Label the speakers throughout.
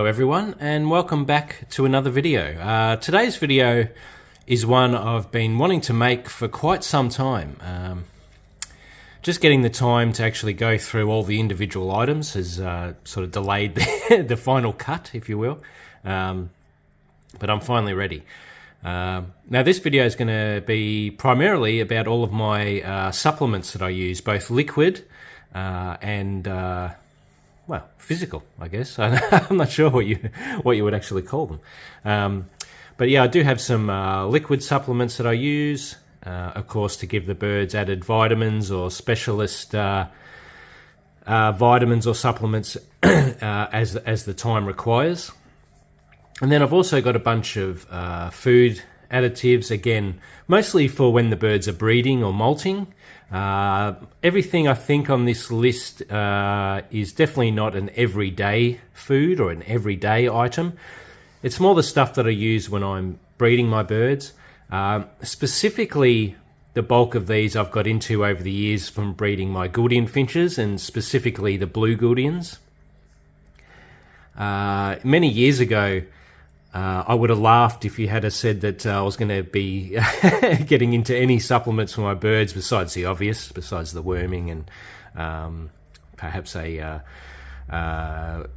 Speaker 1: everyone, and welcome back to another video. Today's video is one I've been wanting to make for quite some time. Just getting the time to actually go through all the individual items has sort of delayed the final cut, if you will. But I'm finally ready. Now this video is going to be primarily about all of my supplements that I use, both liquid and well, physical, I guess. I'm not sure what you would actually call them. But yeah, I do have some liquid supplements that I use, of course, to give the birds added vitamins or specialist vitamins or supplements as the time requires. And then I've also got a bunch of food additives, again, mostly for when the birds are breeding or molting. Everything I think on this list is definitely not an everyday food or an everyday item. It's more the stuff that I use when I'm breeding my birds. Specifically, the bulk of these I've got into over the years from breeding my gouldian finches, and specifically the blue gouldians. Many years ago, I would have laughed if you had said that I was going to be getting into any supplements for my birds besides the obvious, besides the worming and perhaps a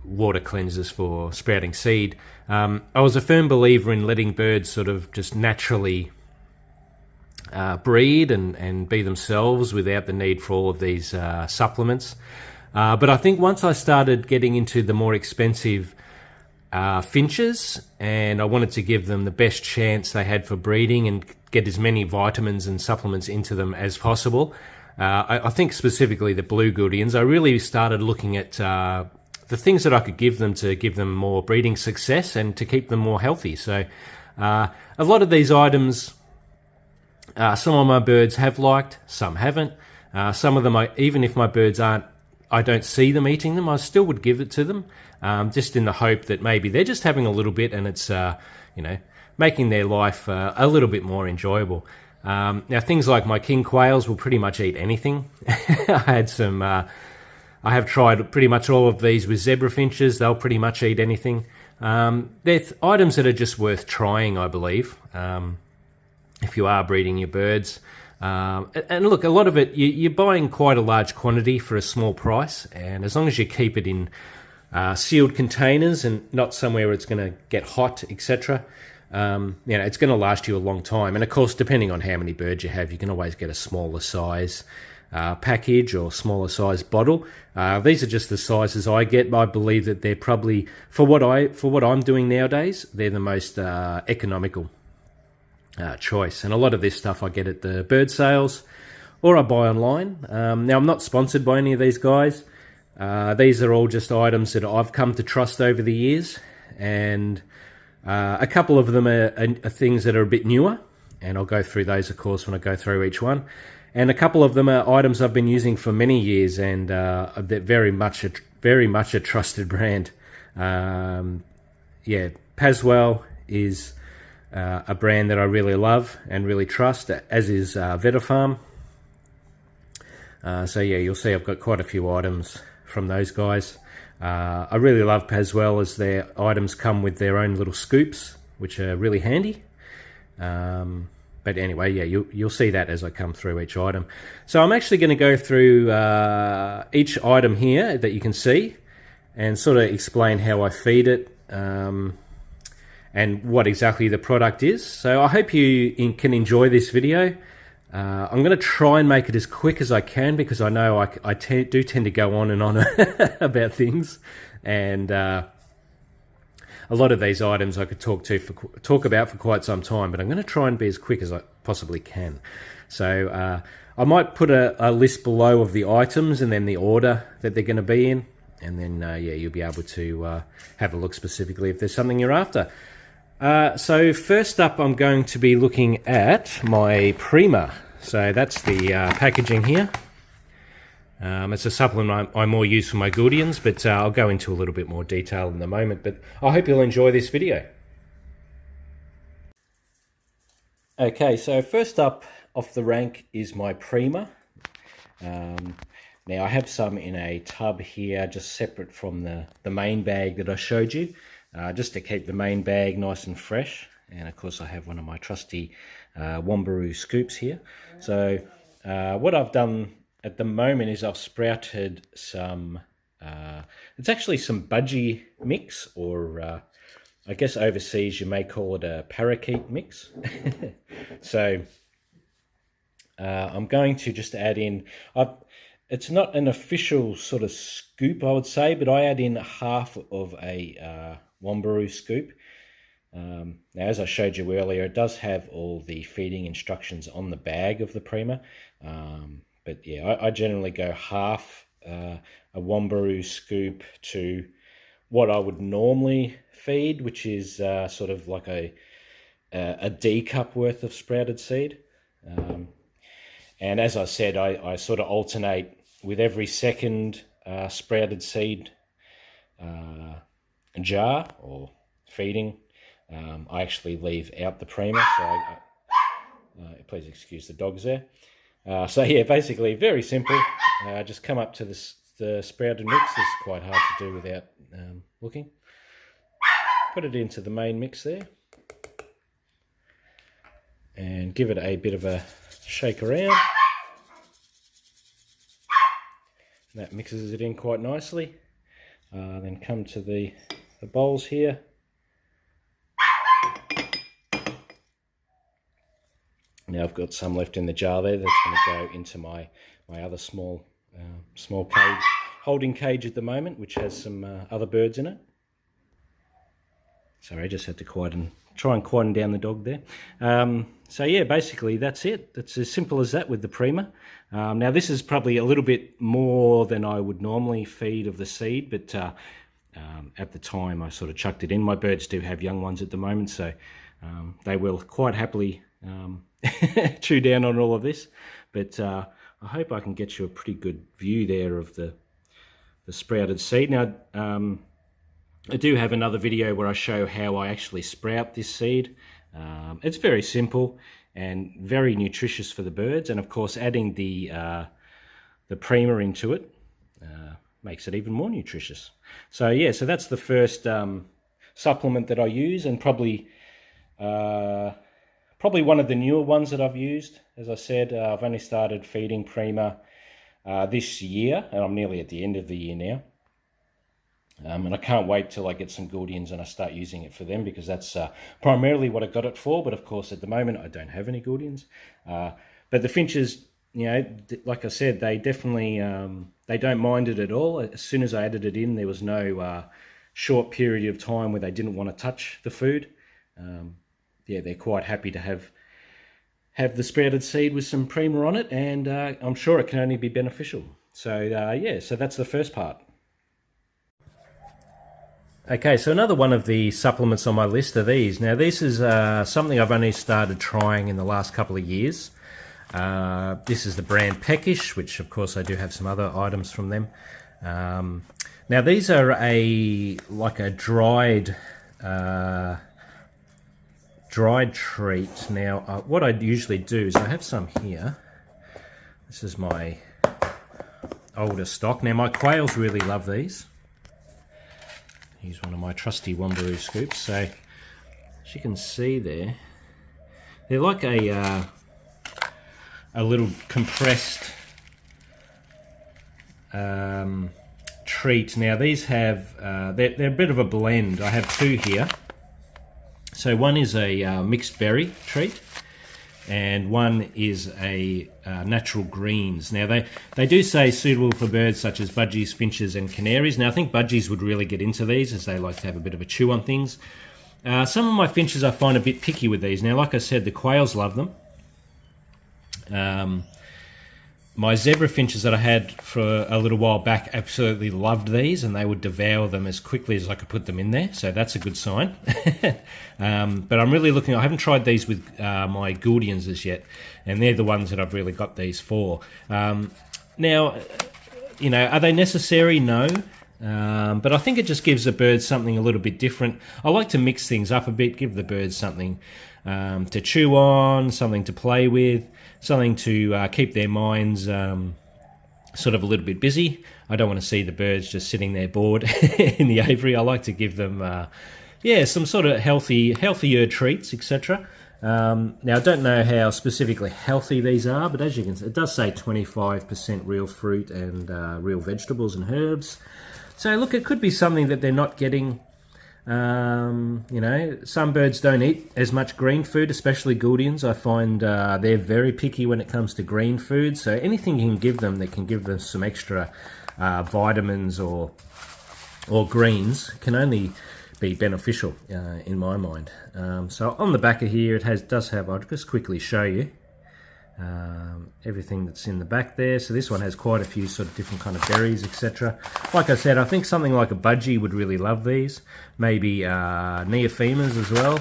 Speaker 1: water cleansers for sprouting seed. I was a firm believer in letting birds sort of just naturally breed and be themselves without the need for all of these supplements. But I think once I started getting into the more expensive finches, and I wanted to give them the best chance they had for breeding and get as many vitamins and supplements into them as possible. I think specifically the blue gouldians, I really started looking at the things that I could give them to give them more breeding success and to keep them more healthy. So a lot of these items, some of my birds have liked, some haven't. Some of them, even if my birds I don't see them eating them, I still would give it to them, just in the hope that maybe they're just having a little bit and it's, making their life a little bit more enjoyable. Now, things like my king quails will pretty much eat anything. I have tried pretty much all of these with zebra finches. They'll pretty much eat anything. They're items that are just worth trying, I believe, if you are breeding your birds. And look, a lot of it, you're buying quite a large quantity for a small price, and as long as you keep it in sealed containers and not somewhere where it's going to get hot, etc., it's going to last you a long time. And of course, depending on how many birds you have, you can always get a smaller size package or smaller size bottle. These are just the sizes I get. I believe that they're probably, for what I'm doing nowadays, they're the most economical choice. And a lot of this stuff I get at the bird sales or I buy online. Now, I'm not sponsored by any of these guys. These are all just items that I've come to trust over the years, and a couple of them are things that are a bit newer, and I'll go through those, of course, when I go through each one. And a couple of them are items I've been using for many years, and they're very much a trusted brand. Paswell is a brand that I really love and really trust, as is Vetafarm. So yeah, you'll see I've got quite a few items from those guys. I really love Paswell, as their items come with their own little scoops, which are really handy. But anyway, yeah, you'll see that as I come through each item. So I'm actually going to go through each item here that you can see and sort of explain how I feed it, and what exactly the product is. So I hope you can enjoy this video. I'm going to try and make it as quick as I can, because I know I do tend to go on and on about things, and a lot of these items I could talk about for quite some time, but I'm going to try and be as quick as I possibly can. So I might put a list below of the items and then the order that they're going to be in, and then you'll be able to have a look specifically if there's something you're after. So first up, I'm going to be looking at my Prima. So that's the packaging here. It's a supplement I more use for my gouldians, but I'll go into a little bit more detail in a moment. But I hope you'll enjoy this video. Okay, so first up off the rank is my Prima. Now I have some in a tub here, just separate from the main bag that I showed you. just to keep the main bag nice and fresh. And of course I have one of my trusty Wombaroo scoops here. So what I've done at the moment is I've sprouted some, it's actually some budgie mix, or I guess overseas you may call it a parakeet mix. So I'm going to just add in, it's not an official sort of scoop, I would say, but I add in half of a Wombaroo scoop. Now, as I showed you earlier, it does have all the feeding instructions on the bag of the Prima. But yeah, I generally go half a Wombaroo scoop to what I would normally feed, which is sort of like a D cup worth of sprouted seed. And as I said, I sort of alternate with every second sprouted seed jar or feeding. I actually leave out the Prima, so please excuse the dogs there. So yeah, basically very simple. Just come up to the sprouted mix. This is quite hard to do without looking. Put it into the main mix there, and give it a bit of a shake around. That mixes it in quite nicely. Then come to the bowls here. Now I've got some left in the jar there that's going to go into my other small cage, holding cage at the moment, which has some other birds in it. Sorry, I just had to try and quieten down the dog there. So yeah, basically that's it. It's as simple as that with the Prima. Now this is probably a little bit more than I would normally feed of the seed, but at the time I sort of chucked it in. My birds do have young ones at the moment, so they will quite happily chew down on all of this. But I hope I can get you a pretty good view there of the sprouted seed. Now I do have another video where I show how I actually sprout this seed. It's very simple and very nutritious for the birds, and of course adding the Prima into it makes it even more nutritious. So yeah, so that's the first supplement that I use, and probably one of the newer ones that I've used. As I said, I've only started feeding Prima this year, and I'm nearly at the end of the year now. And I can't wait till I get some gouldians and I start using it for them, because that's primarily what I got it for. But of course, at the moment, I don't have any gouldians. But the finches, you know, like I said, they definitely, they don't mind it at all. As soon as I added it in, there was no short period of time where they didn't want to touch the food. Yeah, they're quite happy to have the sprouted seed with some Prima on it, and I'm sure it can only be beneficial. So yeah, so that's the first part. Okay, so another one of the supplements on my list are these. Now this is something I've only started trying in the last couple of years. This is the brand Peckish, which of course I do have some other items from them. Now these are like a dried treat. Now what I usually do is I have some here. This is my older stock. Now my quails really love these. Here's one of my trusty Wombaroo scoops. So as you can see there, they're like a little compressed treat. Now these have they're a bit of a blend. I have two here. So one is a mixed berry treat, and one is a natural greens. Now they do say suitable for birds such as budgies, finches and canaries. Now I think budgies would really get into these, as they like to have a bit of a chew on things. Some of my finches I find a bit picky with these. Now like I said, the quails love them. My zebra finches that I had for a little while back absolutely loved these, and they would devour them as quickly as I could put them in there, so that's a good sign. But I'm really looking, I haven't tried these with my gouldians as yet, and they're the ones that I've really got these for. Now, you know, are they necessary? No. But I think it just gives the birds something a little bit different. I like to mix things up a bit, give the birds something to chew on, something to play with, something to keep their minds sort of a little bit busy. I don't want to see the birds just sitting there bored in the aviary. I like to give them yeah, some sort of healthier treats, etc. Now, I don't know how specifically healthy these are, but as you can see, it does say 25% real fruit and real vegetables and herbs. So look, it could be something that they're not getting. You know, some birds don't eat as much green food, especially gouldians. I find they're very picky when it comes to green food. So anything you can give them that can give them some extra vitamins or greens can only be beneficial in my mind. So on the back of here, it does have. I'll just quickly show you everything that's in the back there. So this one has quite a few sort of different kind of berries, etc. Like I said, I think something like a budgie would really love these. Maybe neophemas as well.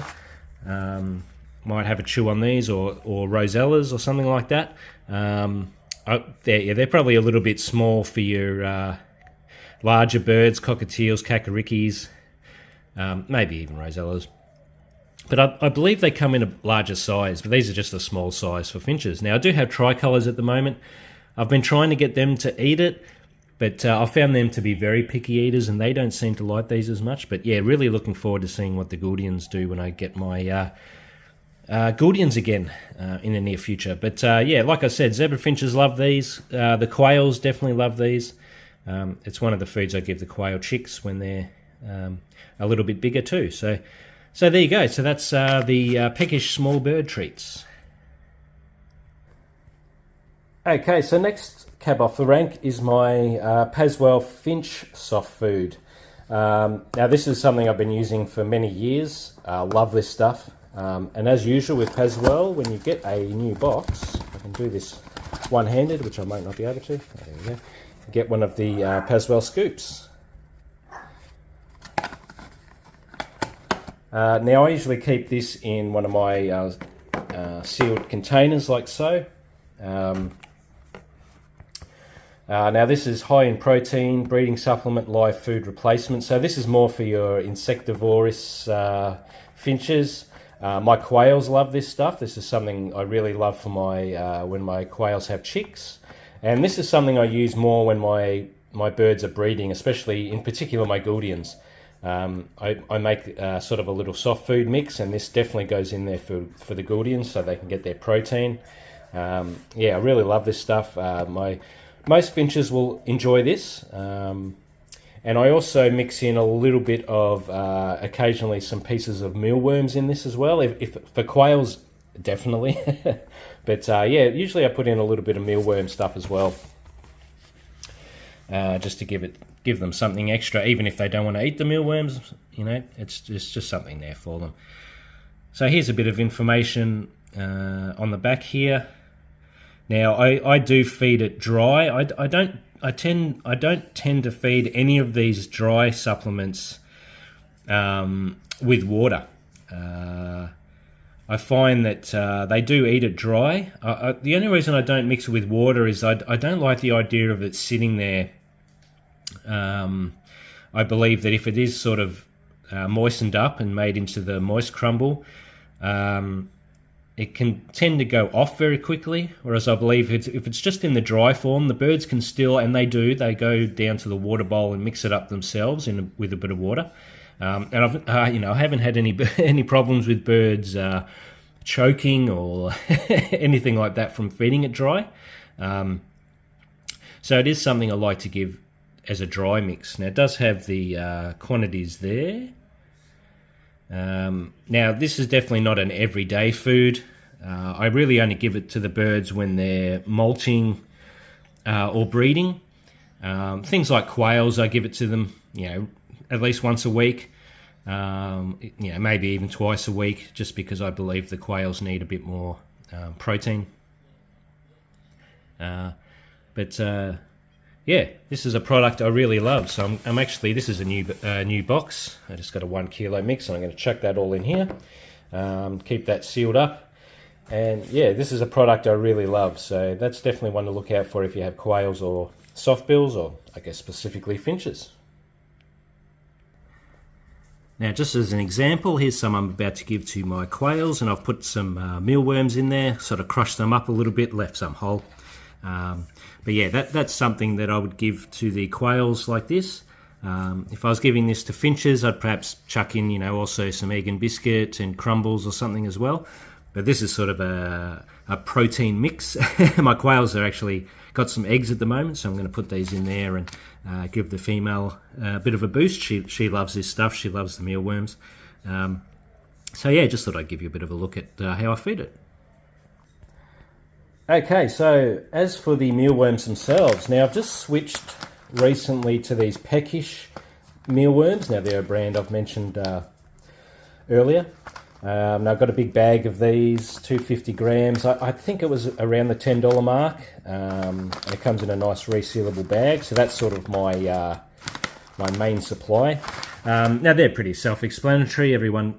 Speaker 1: Might have a chew on these, or rosellas or something like that. They're probably a little bit small for your larger birds, cockatiels, kakarikis, maybe even rosellas. But I believe they come in a larger size, but these are just a small size for finches. Now, I do have tricolours at the moment. I've been trying to get them to eat it, but I found them to be very picky eaters, and they don't seem to like these as much. But yeah, really looking forward to seeing what the gouldians do when I get my gouldians again in the near future. But yeah, like I said, zebra finches love these. The quails definitely love these. It's one of the foods I give the quail chicks when they're a little bit bigger too. So there you go. So that's the peckish small bird treats. Okay, so next cab off the rank is my Paswell finch soft food. Now this is something I've been using for many years. Love this stuff. And as usual with Paswell, when you get a new box, I can do this one-handed, which I might not be able to. There we go. Get one of the Paswell scoops. Now I usually keep this in one of my sealed containers like so. Now this is high in protein, breeding supplement, live food replacement. So this is more for your insectivorous finches. My quails love this stuff. This is something I really love for my when my quails have chicks. And this is something I use more when my birds are breeding, especially in particular my gouldians. I make sort of a little soft food mix, and this definitely goes in there for the gouldians so they can get their protein. Yeah, I really love this stuff. Most finches will enjoy this. And I also mix in a little bit of occasionally some pieces of mealworms in this as well. If for quails, definitely. But yeah, usually I put in a little bit of mealworm stuff as well, just to give them something extra, even if they don't want to eat the mealworms. You know, it's just something there for them. So here's a bit of information on the back here. Now I do feed it dry. I don't tend to feed any of these dry supplements with water. I find that they do eat it dry. The only reason I don't mix it with water is I don't like the idea of it sitting there. I believe that if it is sort of moistened up and made into the moist crumble, it can tend to go off very quickly, whereas I believe if it's just in the dry form, the birds can still, and they go down to the water bowl and mix it up themselves with a bit of water. And I've I haven't had any problems with birds choking or anything like that from feeding it dry. So it is something I like to give as a dry mix. Now it does have the quantities there. Now this is definitely not an everyday food. I really only give it to the birds when they're molting or breeding. Things like quails, I give it to them, at least once a week. Maybe even twice a week, just because I believe the quails need a bit more protein. Yeah, this is a product I really love. So I'm actually, this is a new box. I just got a 1 kilo mix, and I'm going to chuck that all in here. Keep that sealed up. And yeah, this is a product I really love. So that's definitely one to look out for if you have quails or softbills, or I guess specifically finches. Now, just as an example, here's some I'm about to give to my quails, and I've put some mealworms in there, sort of crushed them up a little bit, left some whole. But yeah, that's something that I would give to the quails like this. If I was giving this to finches, I'd perhaps chuck in, also some egg and biscuit and crumbles or something as well. But this is sort of a protein mix. My quails are actually got some eggs at the moment, so I'm going to put these in there and give the female a bit of a boost. She loves this stuff. She loves the mealworms. So yeah, just thought I'd give you a bit of a look at how I feed it. Okay, so as for the mealworms themselves, now I've just switched recently to these peckish mealworms. Now they're a brand I've mentioned earlier. Now I've got a big bag of these, 250 grams. I think it was around the $10 mark. And it comes in a nice resealable bag, so that's sort of my my main supply. Now they're pretty self-explanatory. Everyone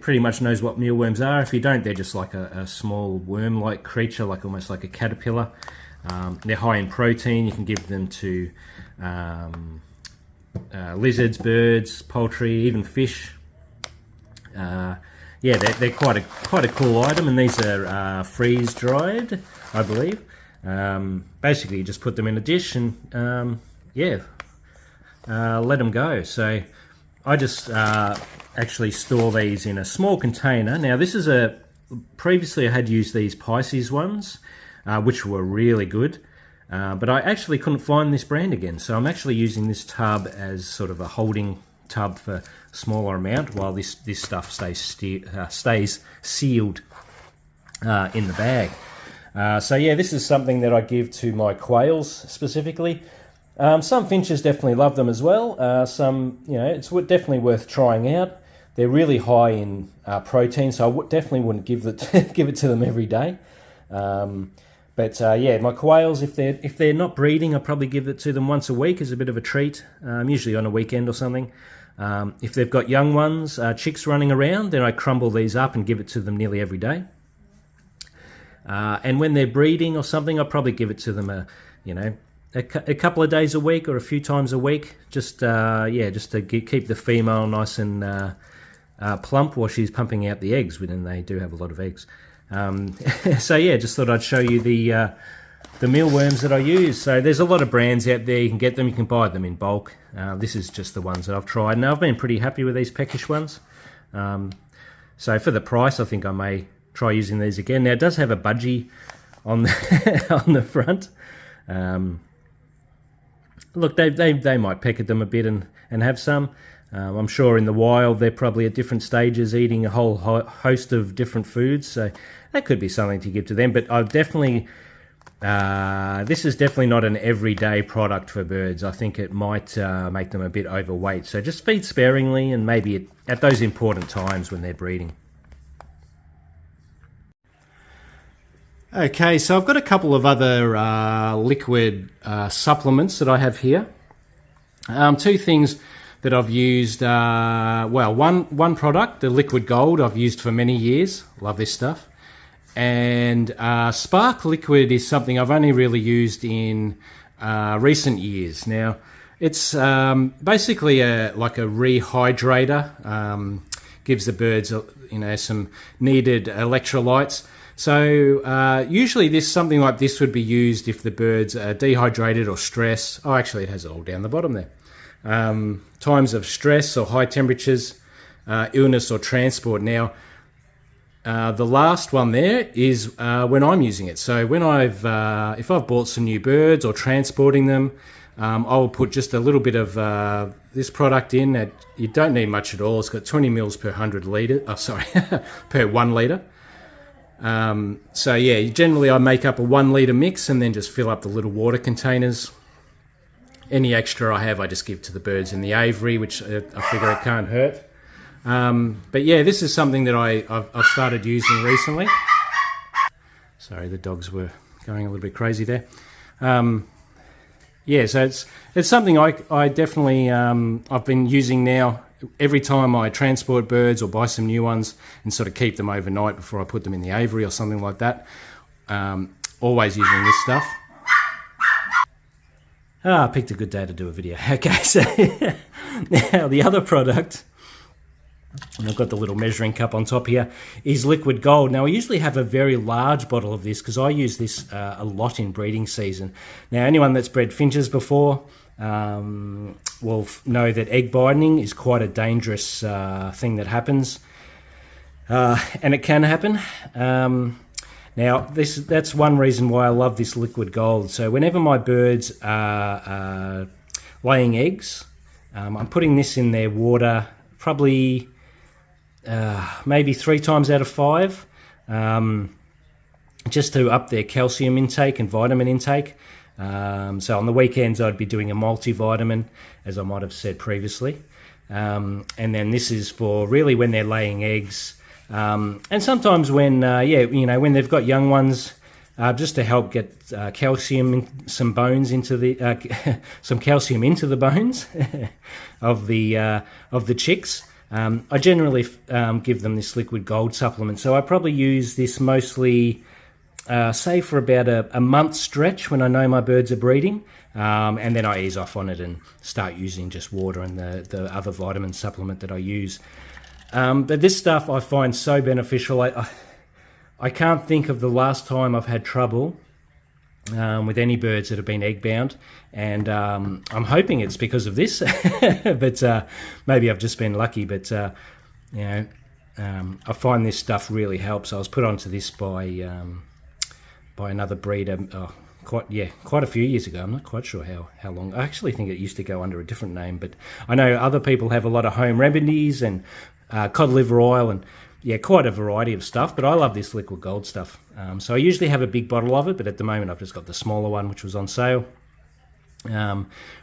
Speaker 1: pretty much knows what mealworms are. If you don't, they're just like a small worm-like creature, like almost like a caterpillar. They're high in protein. You can give them to lizards, birds, poultry, even fish. Yeah, they're quite a cool item, and these are freeze-dried, I believe. Basically, you just put them in a dish and let them go. So I just actually store these in a small container. Now this is previously I had used these Pisces ones, which were really good, but I actually couldn't find this brand again. So I'm actually using this tub as sort of a holding tub for a smaller amount while this stuff stays sealed in the bag. So yeah, this is something that I give to my quails specifically. Some finches definitely love them as well. Some, it's definitely worth trying out. They're really high in protein, so I definitely wouldn't give it to them every day. But yeah, my quails, if they're not breeding, I probably give it to them once a week as a bit of a treat, usually on a weekend or something. If they've got young ones, chicks running around, then I crumble these up and give it to them nearly every day. And when they're breeding or something, I probably give it to them a couple of days a week or a few times a week, just to keep the female nice and plump while she's pumping out the eggs, and they do have a lot of eggs. So yeah, just thought I'd show you the mealworms that I use. So there's a lot of brands out there. You can get them, you can buy them in bulk. This is just the ones that I've tried, and I've been pretty happy with these peckish ones. So for the price, I think I may try using these again. Now it does have a budgie on the, on the front. Look, they might peck at them a bit and have some. I'm sure in the wild they're probably at different stages eating a whole host of different foods, so that could be something to give to them. But I've definitely, this is definitely not an everyday product for birds. I think it might make them a bit overweight, so just feed sparingly and maybe at those important times when they're breeding. Okay, so I've got a couple of other liquid supplements that I have here. Two things that I've used, one product, the Liquid Gold, I've used for many years. Love this stuff. And Spark Liquid is something I've only really used in recent years. Now, it's basically like a rehydrator, gives the birds some needed electrolytes. So usually something like this would be used if the birds are dehydrated or stressed. Oh, actually it has it all down the bottom there. Times of stress or high temperatures, illness or transport. Now, the last one there is when I'm using it. So when if I've bought some new birds or transporting them, I will put just a little bit of this product in. You don't need much at all. It's got 20 mils per 100 litre. Oh, sorry, per 1 litre. So yeah, generally I make up a 1 litre mix and then just fill up the little water containers. Any extra I have, I just give to the birds in the aviary, which I figure it can't hurt. But yeah, this is something that I've started using recently. Sorry, the dogs were going a little bit crazy there. Yeah, so it's something I definitely I've been using now every time I transport birds or buy some new ones and sort of keep them overnight before I put them in the aviary or something like that. Always using this stuff. I picked a good day to do a video. Okay, so now the other product, and I've got the little measuring cup on top here, is Liquid Gold. Now I usually have a very large bottle of this because I use this a lot in breeding season. Now anyone that's bred finches before will know that egg binding is quite a dangerous thing that happens, and it can happen. Now, that's one reason why I love this liquid gold. So whenever my birds are laying eggs, I'm putting this in their water probably maybe 3 times out of 5, just to up their calcium intake and vitamin intake. So on the weekends I'd be doing a multivitamin, as I might have said previously. And then this is for really when they're laying eggs. And sometimes when, when they've got young ones, just to help get calcium, some bones into the, some calcium into the bones of the chicks. I generally give them this liquid gold supplement. So I probably use this mostly, say for about a month stretch when I know my birds are breeding. And then I ease off on it and start using just water and the other vitamin supplement that I use. But this stuff I find so beneficial. I can't think of the last time I've had trouble with any birds that have been egg bound, and I'm hoping it's because of this, but maybe I've just been lucky. But I find this stuff really helps. I was put onto this by another breeder quite a few years ago. I'm not quite sure how long. I actually think it used to go under a different name, but I know other people have a lot of home remedies and cod liver oil and quite a variety of stuff, but I love this liquid gold stuff. So I usually have a big bottle of it, but at the moment I've just got the smaller one, which was on sale.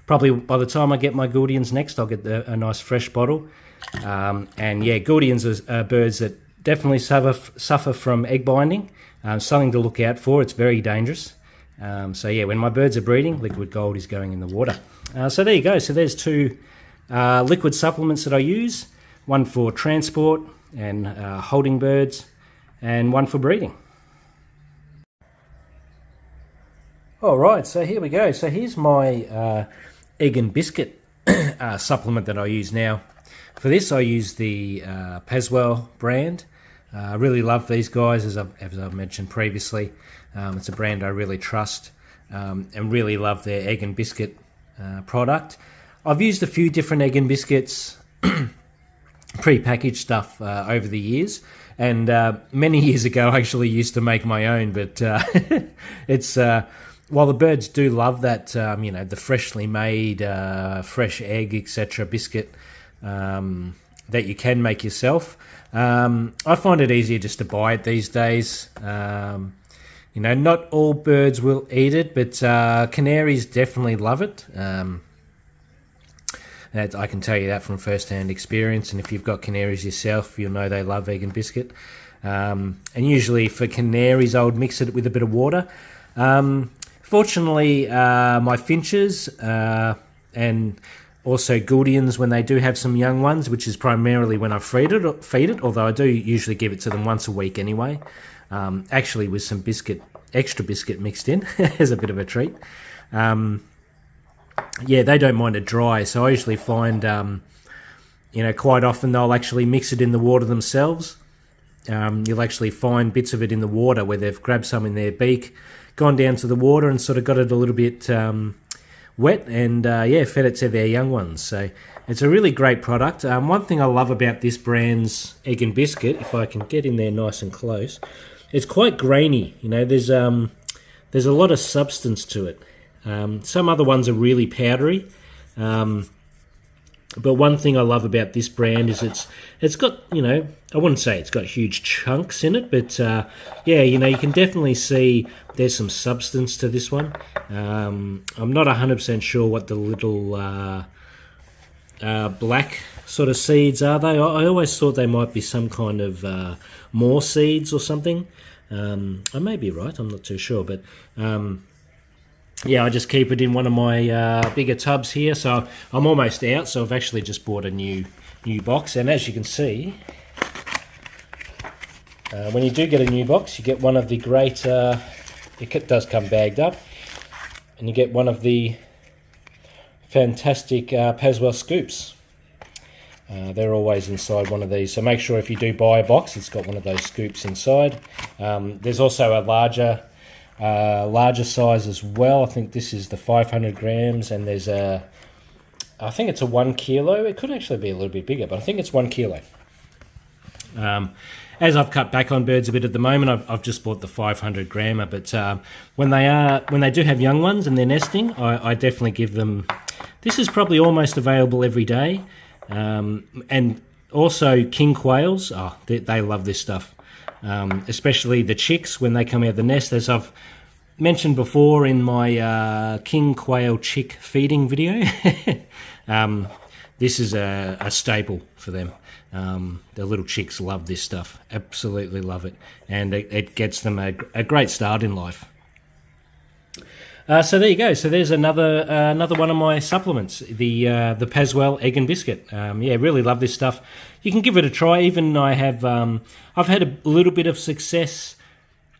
Speaker 1: Probably by the time I get my gouldians next, I'll get a nice fresh bottle. Gouldians are birds that definitely suffer from egg binding. Something to look out for. It's very dangerous. When my birds are breeding, liquid gold is going in the water. So there you go. So there's 2 liquid supplements that I use. One for transport and holding birds, and one for breeding. All right, so here we go. So here's my egg and biscuit supplement that I use now. For this, I use the Paswell brand. I really love these guys, as I've mentioned previously. It's a brand I really trust, and really love their egg and biscuit product. I've used a few different egg and biscuits, pre-packaged stuff over the years, and many years ago I actually used to make my own, but it's while the birds do love that, the freshly made fresh egg, etc. biscuit that you can make yourself, I find it easier just to buy it these days. Not all birds will eat it, but canaries definitely love it. I can tell you that from first-hand experience, and if you've got canaries yourself, you'll know they love egg and biscuit. And usually for canaries, I would mix it with a bit of water. Fortunately, my finches and also gouldians, when they do have some young ones, which is primarily when I feed it, although I do usually give it to them once a week anyway, actually with some extra biscuit mixed in as a bit of a treat. They don't mind it dry, so I usually find, quite often they'll actually mix it in the water themselves. You'll actually find bits of it in the water where they've grabbed some in their beak, gone down to the water and sort of got it a little bit wet and, fed it to their young ones. So it's a really great product. One thing I love about this brand's egg and biscuit, if I can get in there nice and close, it's quite grainy. There's a lot of substance to it. Some other ones are really powdery, but one thing I love about this brand is it's got, I wouldn't say it's got huge chunks in it, but you can definitely see there's some substance to this one. I'm not 100% sure what the little black sort of seeds are. I always thought they might be some kind of more seeds or something. I may be right, I'm not too sure, but I just keep it in one of my bigger tubs here. So I'm almost out, so I've actually just bought a new box. And as you can see, when you do get a new box, you get one of the great, it does come bagged up, and you get one of the fantastic Paswell scoops. They're always inside one of these, so make sure if you do buy a box, it's got one of those scoops inside. There's also a larger larger size as well. I think this is the 500 grams, and there's I think it's a 1 kilo. It could actually be a little bit bigger, but I think it's 1 kilo. As I've cut back on birds a bit at the moment, I've just bought the 500 grammer. But when they do have young ones and they're nesting, I definitely give them. This is probably almost available every day, and also king quails. Oh, they love this stuff, especially the chicks when they come out of the nest. As I've mentioned before in my king quail chick feeding video, this is a staple for them. The little chicks love this stuff, absolutely love it, and it gets them a great start in life. So there you go. So there's another one of my supplements, the Paswell egg and biscuit. Yeah, really love this stuff. You can give it a try. Even I've had a little bit of success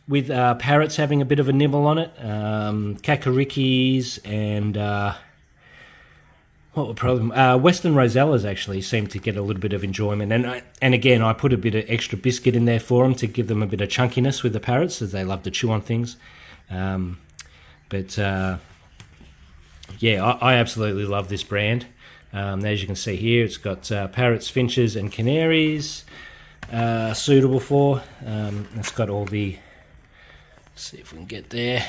Speaker 1: with parrots having a bit of a nibble on it, kakarikis and what were problem? Western Rosellas actually seem to get a little bit of enjoyment, and again I put a bit of extra biscuit in there for them to give them a bit of chunkiness with the parrots, as they love to chew on things. Yeah, I absolutely love this brand. As you can see here, it's got parrots, finches, and canaries suitable for. It's got all the. Let's see if we can get there.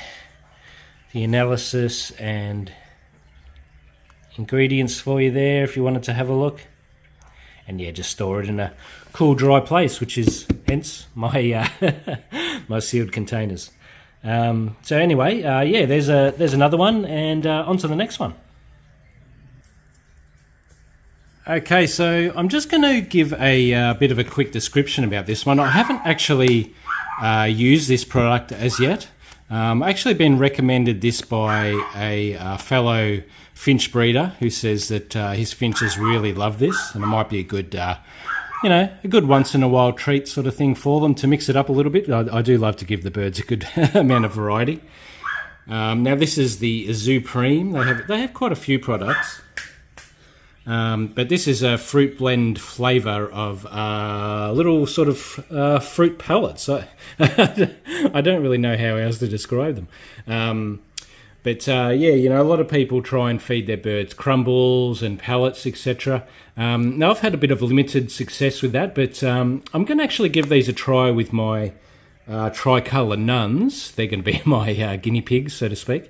Speaker 1: The analysis and ingredients for you there if you wanted to have a look, and yeah, just store it in a cool dry place, which is hence my my sealed containers. So anyway, yeah, there's another one, and on to the next one. Okay, so I'm just going to give a bit of a quick description about this one. I haven't actually used this product as yet. I've actually been recommended this by a fellow finch breeder who says that his finches really love this, and it might be a good, a good once in a while treat sort of thing for them to mix it up a little bit. I do love to give the birds a good amount of variety. Now this is the Zupreme. They have quite a few products, but this is a fruit blend flavour of little sort of fruit pellets. I don't really know how else to describe them. Yeah, a lot of people try and feed their birds crumbles and pellets, etc. Now, I've had a bit of limited success with that, but I'm going to actually give these a try with my tricolour nuns. They're going to be my guinea pigs, so to speak.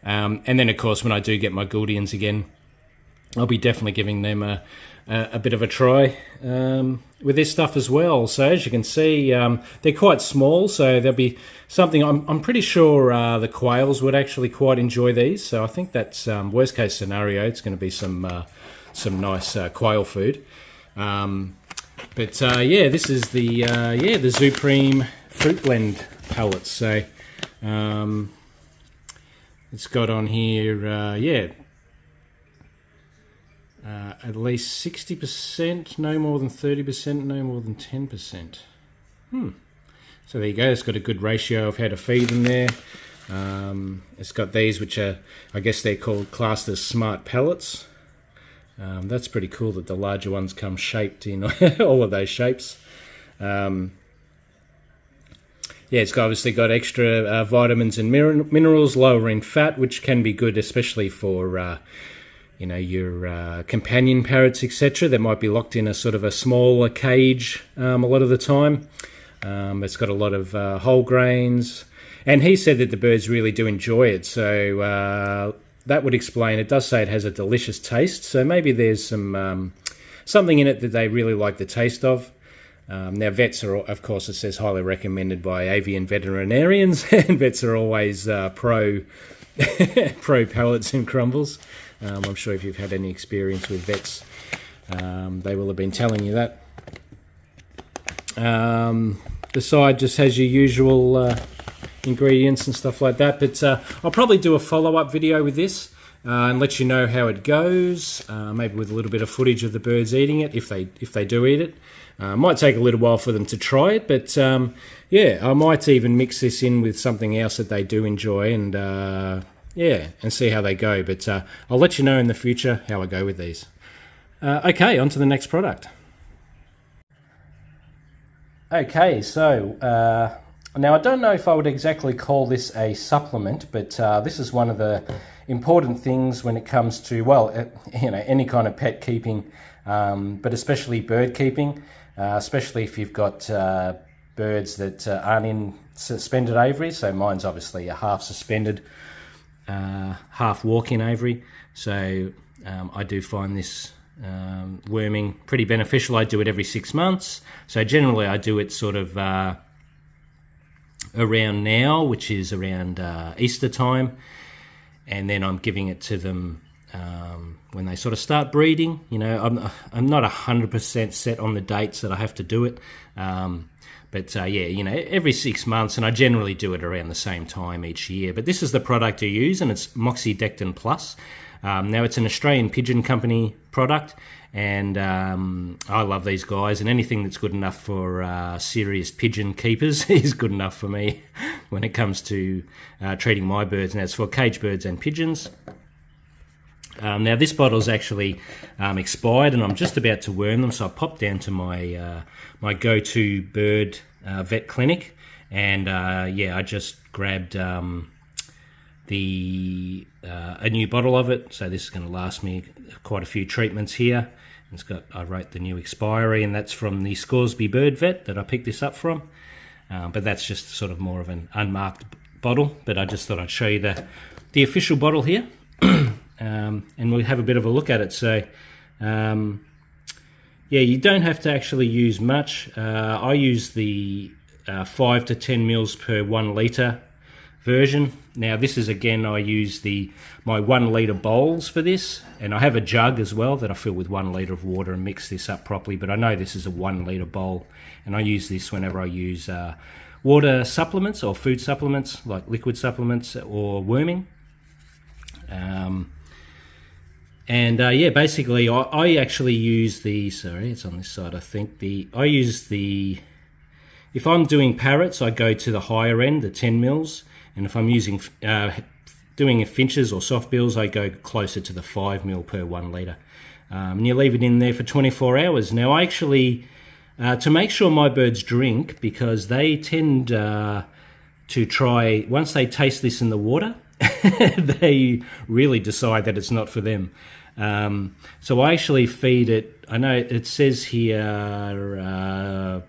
Speaker 1: And then, of course, when I do get my gouldians again, I'll be definitely giving them a bit of a try with this stuff as well. So as you can see, they're quite small, so there'll be something. I'm pretty sure the quails would actually quite enjoy these. So I think that's worst case scenario. It's going to be some nice quail food. Yeah, this is the Zupreme fruit blend pellets. So it's got on here, at least 60%, no more than 30%, no more than 10%. So there you go. It's got a good ratio of how to feed them there. It's got these, which are, I guess they're classed as smart pellets. That's pretty cool that the larger ones come shaped in all of those shapes. Yeah, it's obviously got extra vitamins and minerals, lower in fat, which can be good, especially for your companion parrots, etc. that might be locked in a sort of a smaller cage a lot of the time. It's got a lot of whole grains, and he said that the birds really do enjoy it, so that would explain. It does say it has a delicious taste, so maybe there's something in it that they really like the taste of. Now vets are, of course, it says highly recommended by avian veterinarians, and vets are always pro pellets and crumbles. I'm sure if you've had any experience with vets, they will have been telling you that. The side just has your usual ingredients and stuff like that, but I'll probably do a follow-up video with this and let you know how it goes, maybe with a little bit of footage of the birds eating it, if they do eat it. Might take a little while for them to try it, but yeah, I might even mix this in with something else that they do enjoy, and and see how they go. But I'll let you know in the future how I go with these. Okay, on to the next product. Okay, so Now, I don't know if I would exactly call this a supplement, but this is one of the important things when it comes to, well, any kind of pet keeping, but especially bird keeping, especially if you've got birds that aren't in suspended aviary. So mine's obviously a half suspended, half walk-in aviary. So I do find this worming pretty beneficial. I do it every 6 months. So generally I do it sort of around now, which is around Easter time, and then I'm giving it to them when they sort of start breeding. I'm not 100% set on the dates that I have to do it, but every 6 months, and I generally do it around the same time each year. But this is the product I use, and it's Moxidectin Plus. Now, it's an Australian pigeon company product, and I love these guys, and anything that's good enough for serious pigeon keepers is good enough for me when it comes to treating my birds. Now, it's for cage birds and pigeons. Now, this bottle's actually expired, and I'm just about to worm them, so I popped down to my my go-to bird vet clinic, and I just grabbed a new bottle of it. So this is going to last me quite a few treatments here. I wrote the new expiry, and that's from the Scoresby Bird Vet that I picked this up from. But that's just sort of more of an unmarked bottle. But I just thought I'd show you the official bottle here, and we'll have a bit of a look at it. So you don't have to actually use much. I use the 5 to 10 mils per 1 litre version. Now, this is, again, I use my 1 litre bowls for this, and I have a jug as well that I fill with 1 litre of water and mix this up properly, but I know this is a 1 litre bowl, and I use this whenever I use water supplements or food supplements, like liquid supplements or worming. Basically I actually use it's on this side, I think. If I'm doing parrots, I go to the higher end, the 10 mils, and if I'm using doing finches or soft bills, I go closer to the 5 mil per 1 litre. And you leave it in there for 24 hours. Now, I actually, to make sure my birds drink, because they tend to try, once they taste this in the water, they really decide that it's not for them. So I actually feed it, I know it says here,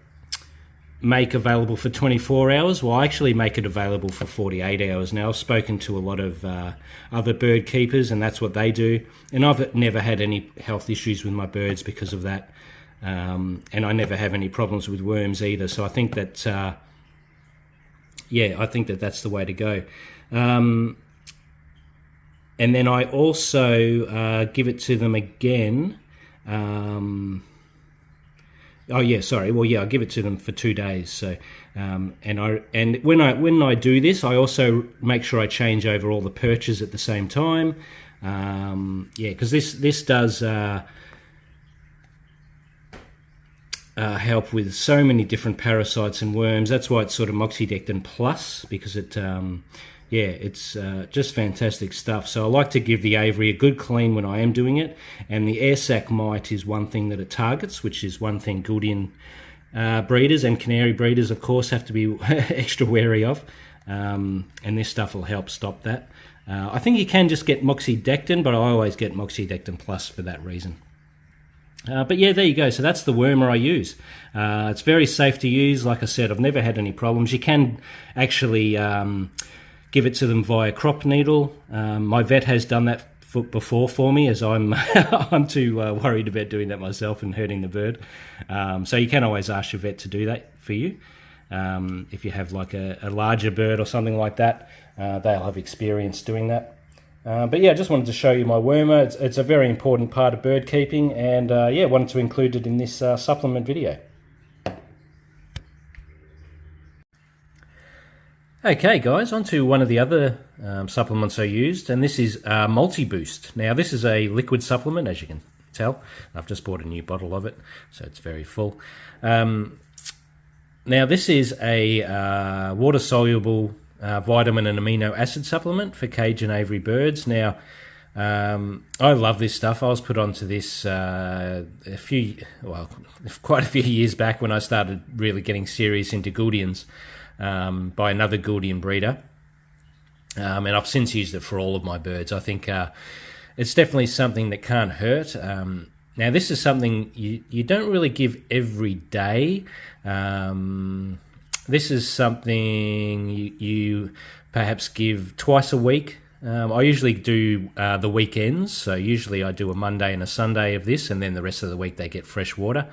Speaker 1: make available for 24 hours. Well, I actually make it available for 48 hours. Now, I've spoken to a lot of other bird keepers, and that's what they do. And I've never had any health issues with my birds because of that. And I never have any problems with worms either. So I think that, that's the way to go. And then I also give it to them again. I give it to them for 2 days. So, and when I do this, I also make sure I change over all the perches at the same time. Because this does help with so many different parasites and worms. That's why it's sort of Moxidectin Plus, because it's just fantastic stuff. So I like to give the aviary a good clean when I am doing it, and the air sac mite is one thing that it targets, which is one thing gouldian breeders and canary breeders, of course, have to be extra wary of, and this stuff will help stop that. I think you can just get Moxidectin, but I always get Moxidectin Plus for that reason. But yeah, there you go. So that's the wormer I use. It's very safe to use. Like I said, I've never had any problems. You can actually give it to them via crop needle. My vet has done that before for me, as I'm I'm too worried about doing that myself and hurting the bird. So you can always ask your vet to do that for you. If you have like a larger bird or something like that, they'll have experience doing that. But yeah, I just wanted to show you my wormer. It's a very important part of bird keeping, and wanted to include it in this supplement video. Okay guys, on to one of the other supplements I used, and this is Multi-Boost. Now this is a liquid supplement, as you can tell. I've just bought a new bottle of it, so it's very full. Now this is a water-soluble vitamin and amino acid supplement for cage and aviary birds. Now, I love this stuff. I was put onto this quite a few years back when I started really getting serious into gouldians. by another gouldian breeder. And I've since used it for all of my birds. I think it's definitely something that can't hurt. Now, this is something you don't really give every day. This is something you perhaps give twice a week. I usually do the weekends, so usually I do a Monday and a Sunday of this, and then the rest of the week they get fresh water.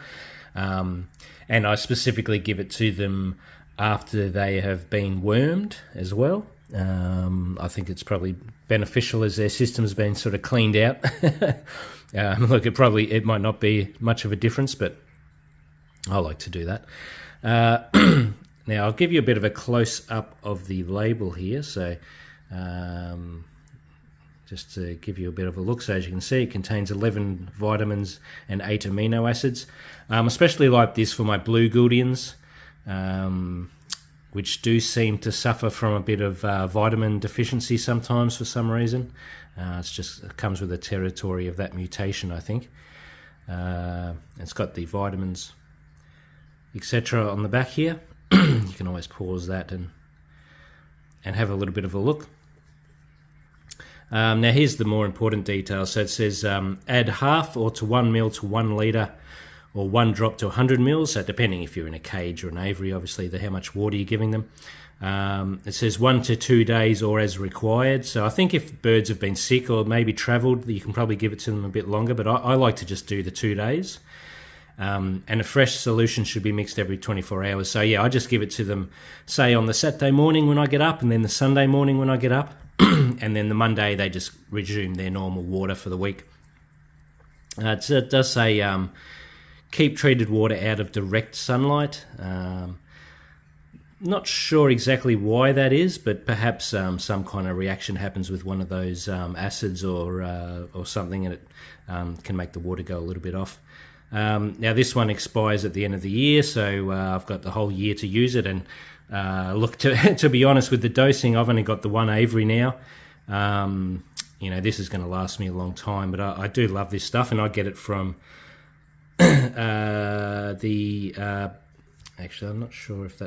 Speaker 1: And I specifically give it to them after they have been wormed as well. I think it's probably beneficial as their system's been sort of cleaned out. Look, it might not be much of a difference, but I like to do that. Now, I'll give you a bit of a close-up of the label here. So just to give you a bit of a look, so as you can see, it contains 11 vitamins and 8 amino acids. Especially like this for my blue gouldians, which do seem to suffer from a bit of vitamin deficiency sometimes for some reason. It comes with the territory of that mutation, I think. It's got the vitamins, etc. on the back here. You can always pause that and have a little bit of a look. Now here's the more important details. So it says add half or to 1 ml to 1 litre, or 1 drop to 100 mils. So depending if you're in a cage or an aviary, obviously how much water you're giving them. It says 1 to 2 days or as required. So I think if birds have been sick or maybe travelled, you can probably give it to them a bit longer, but I like to just do the 2 days. And a fresh solution should be mixed every 24 hours. So yeah, I just give it to them, say on the Saturday morning when I get up, and then the Sunday morning when I get up, and then the Monday they just resume their normal water for the week. It does say keep treated water out of direct sunlight. Not sure exactly why that is, but perhaps some kind of reaction happens with one of those acids or something, and it can make the water go a little bit off. Now this one expires at the end of the year, so I've got the whole year to use it. And look, to be honest with the dosing, I've only got the one aviary now. This is going to last me a long time, but I do love this stuff, and I get it from actually, I'm not sure if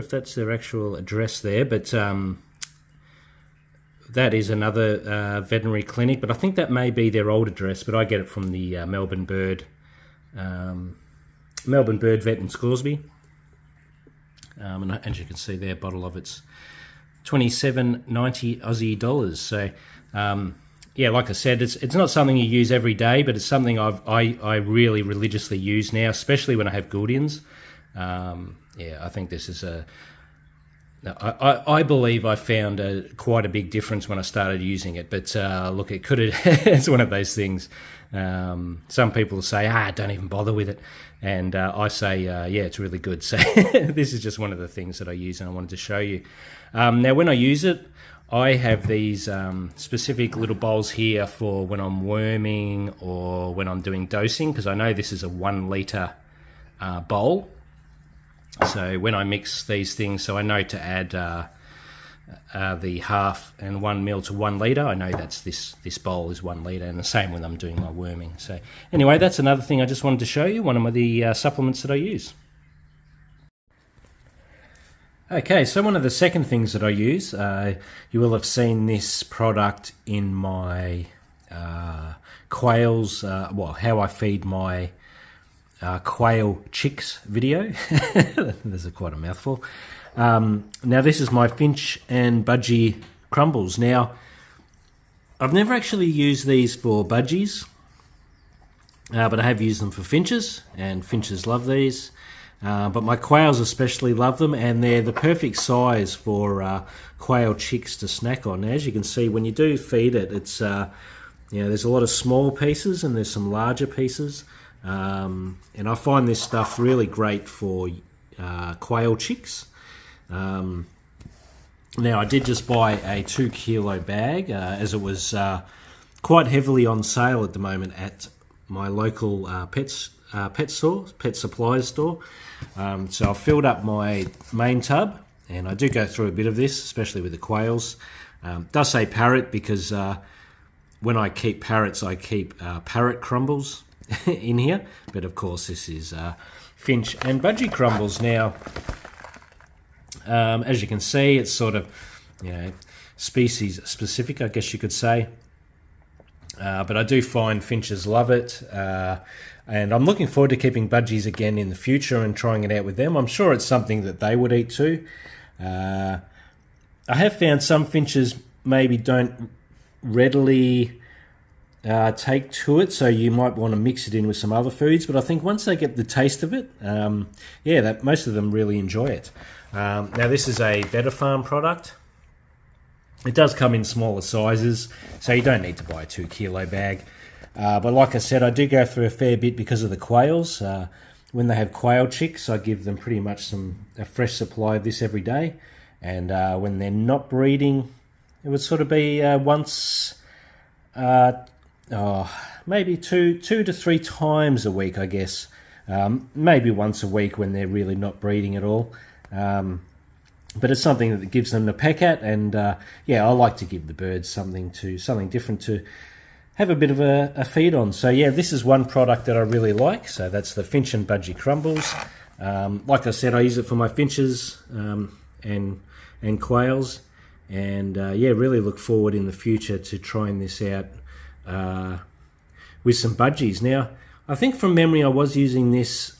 Speaker 1: that's their actual address there, but that is another veterinary clinic, but I think that may be their old address, but I get it from the Melbourne Bird Vet in Scoresby. And as you can see, their bottle of it's $27.90 Aussie dollars. So yeah, like I said, it's not something you use every day, but it's something I really religiously use now, especially when I have gouldians. Yeah, I think this is I believe I found quite a big difference when I started using it, but look, it could have, it's one of those things. Some people say, don't even bother with it, and I say, yeah, it's really good. So this is just one of the things that I use, and I wanted to show you. Now, when I use it, I have these specific little bowls here for when I'm worming or when I'm doing dosing, because I know this is a 1 litre bowl. So when I mix these things, so I know to add the half and 1 ml to 1 litre. I know that's this bowl is 1 litre, and the same when I'm doing my worming. So anyway, that's another thing I just wanted to show you, one of the supplements that I use. Okay, so one of the second things that I use, you will have seen this product in my quails, how I feed my quail chicks video. There's quite a mouthful. Now this is my finch and budgie crumbles. Now I've never actually used these for budgies, but I have used them for finches, and finches love these. But my quails especially love them, and they're the perfect size for quail chicks to snack on. Now, as you can see, when you do feed it, it's there's a lot of small pieces and there's some larger pieces. And I find this stuff really great for quail chicks. Now, I did just buy a 2 kilo bag as it was quite heavily on sale at the moment at my local pet supplies store. So I filled up my main tub, and I do go through a bit of this, especially with the quails. It does say parrot because when I keep parrots, I keep parrot crumbles in here, but of course this is finch and budgie crumbles. Now, as you can see, it's sort of, you know, species specific, I guess you could say. But I do find finches love it, and I'm looking forward to keeping budgies again in the future and trying it out with them. I'm sure it's something that they would eat too. I have found some finches maybe don't readily take to it, so you might want to mix it in with some other foods, but I think once they get the taste of it, that most of them really enjoy it. Now this is a Better Farm product. It does come in smaller sizes, so you don't need to buy a 2 kilo bag. But like I said, I do go through a fair bit because of the quails. When they have quail chicks, I give them pretty much a fresh supply of this every day. And when they're not breeding, it would sort of be once, maybe two to three times a week, I guess. Maybe once a week when they're really not breeding at all. But it's something that gives them to peck at, and I like to give the birds something different to have a bit of a feed on. So yeah, this is one product that I really like. So that's the finch and budgie crumbles. Like I said, I use it for my finches and quails, and really look forward in the future to trying this out with some budgies. Now, I think from memory I was using this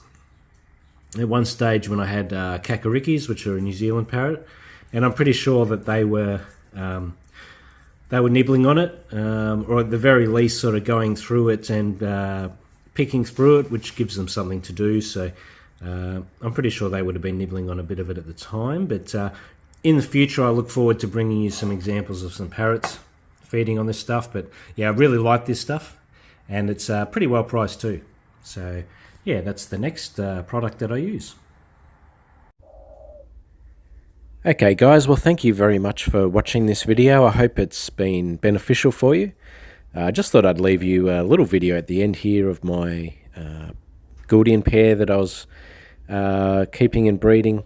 Speaker 1: at one stage when I had kakarikis, which are a New Zealand parrot, and I'm pretty sure that they were nibbling on it, or at the very least sort of going through it and picking through it, which gives them something to do. So I'm pretty sure they would have been nibbling on a bit of it at the time. But in the future, I look forward to bringing you some examples of some parrots feeding on this stuff. But yeah, I really like this stuff, and it's pretty well priced too. So yeah, that's the next product that I use. Okay guys, well thank you very much for watching this video. I hope it's been beneficial for you. I just thought I'd leave you a little video at the end here of my gouldian pair that I was keeping and breeding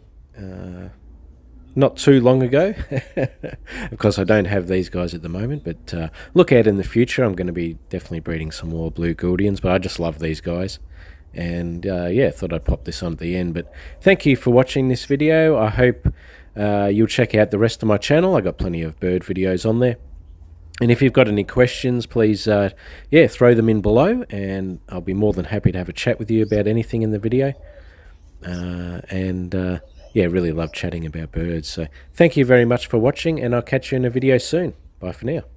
Speaker 1: not too long ago. Of course I don't have these guys at the moment, but look out in the future. I'm going to be definitely breeding some more blue gouldians, but I just love these guys. And thought I'd pop this on at the end. But thank you for watching this video. I hope you'll check out the rest of my channel. I got plenty of bird videos on there. And if you've got any questions, please throw them in below, and I'll be more than happy to have a chat with you about anything in the video. Really love chatting about birds. So thank you very much for watching, and I'll catch you in a video soon. Bye for now.